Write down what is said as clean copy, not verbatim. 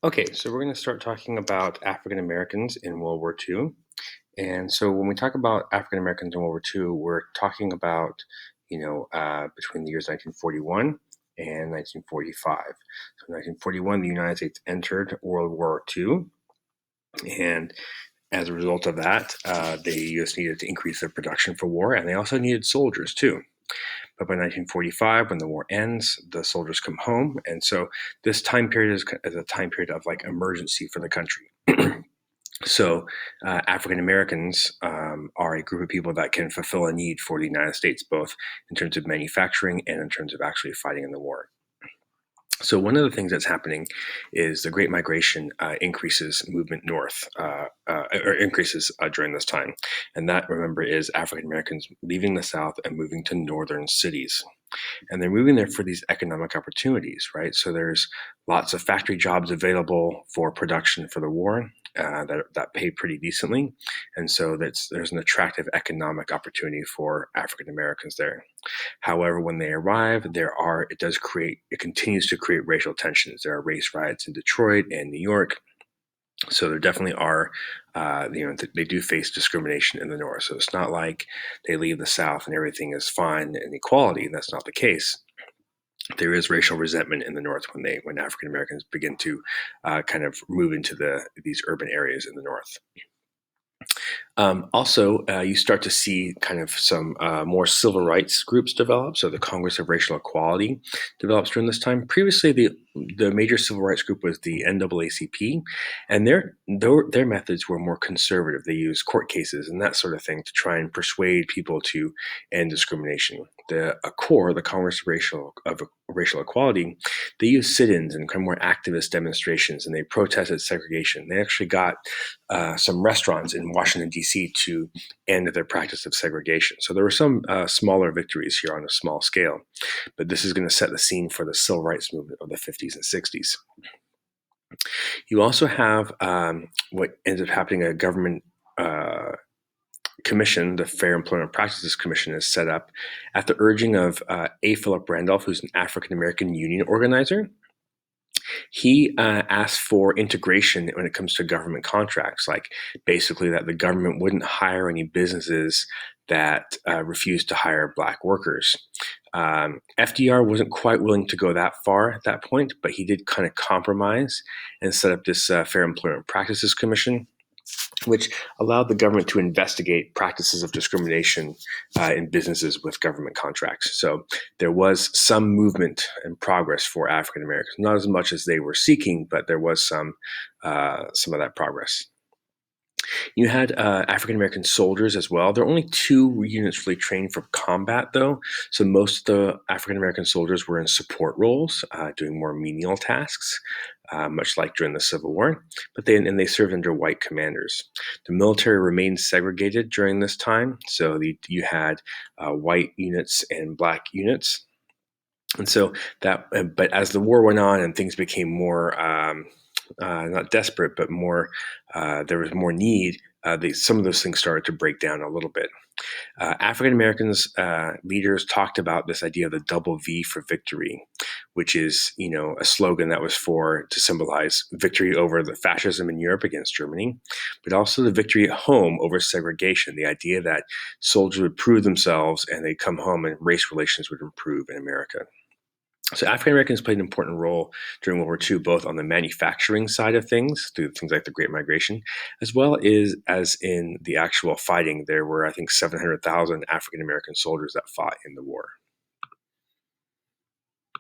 Okay, so we're going to start talking about African Americans in World War II. And so when we talk about African Americans in World War II, we're talking about, between the years 1941 and 1945. So in 1941, the United States entered World War II. And as a result of that, the U.S. needed to increase their production for war, and they also needed soldiers too. But by 1945, when the war ends, the soldiers come home, and so this time period is a time period of like emergency for the country. So, African Americans are a group of people that can fulfill a need for the United States, both in terms of manufacturing and in terms of actually fighting in the war. So one of the things that's happening is the Great Migration increases movement north, or increases during this time, and that, remember, is African Americans leaving the South and moving to northern cities, and they're moving there for these economic opportunities, right? So there's lots of factory jobs available for production for the war that pay pretty decently, and so there's an attractive economic opportunity for African Americans there. However, when they arrive, it continues to create racial tensions. There are race riots in Detroit and New York. So there definitely are, they do face discrimination in the North. So it's not like they leave the South and everything is fine and equality. That's not the case. There is racial resentment in the North when African Americans begin to kind of move into these urban areas in the North. Also, you start to see kind of some more civil rights groups develop. So the Congress of Racial Equality develops during this time. Previously, the major civil rights group was the NAACP, and their methods were more conservative. They used court cases and that sort of thing to try and persuade people to end discrimination. The CORE, the Congress of Racial Equality, they used sit-ins and kind of more activist demonstrations, and they protested segregation. They actually got some restaurants in Washington, D.C. to end their practice of segregation. So there were some smaller victories here on a small scale, but this is going to set the scene for the civil rights movement of the 50s and 60s. You also have what ends up happening, a government commission, the Fair Employment Practices Commission, is set up at the urging of A. Philip Randolph, who's an African-American union organizer. He asked for integration when it comes to government contracts, like basically that the government wouldn't hire any businesses that refused to hire Black workers. FDR wasn't quite willing to go that far at that point, but he did kind of compromise and set up this Fair Employment Practices Commission, which allowed the government to investigate practices of discrimination in businesses with government contracts. So there was some movement and progress for African Americans, not as much as they were seeking, but there was some of that progress. You had African American soldiers as well. There are only two units really trained for combat, though. So most of the African American soldiers were in support roles, doing more menial tasks, much like during the Civil War. But they served under white commanders. The military remained segregated during this time. So you had white units and Black units. And so but as the war went on and things became more not desperate, but more, there was more need. Some of those things started to break down a little bit. African Americans leaders talked about this idea of the double V for victory, which is a slogan that was to symbolize victory over the fascism in Europe against Germany, but also the victory at home over segregation. The idea that soldiers would prove themselves and they'd come home and race relations would improve in America. So African Americans played an important role during World War II, both on the manufacturing side of things, through things like the Great Migration, as well as in the actual fighting. There were, I think, 700,000 African American soldiers that fought in the war.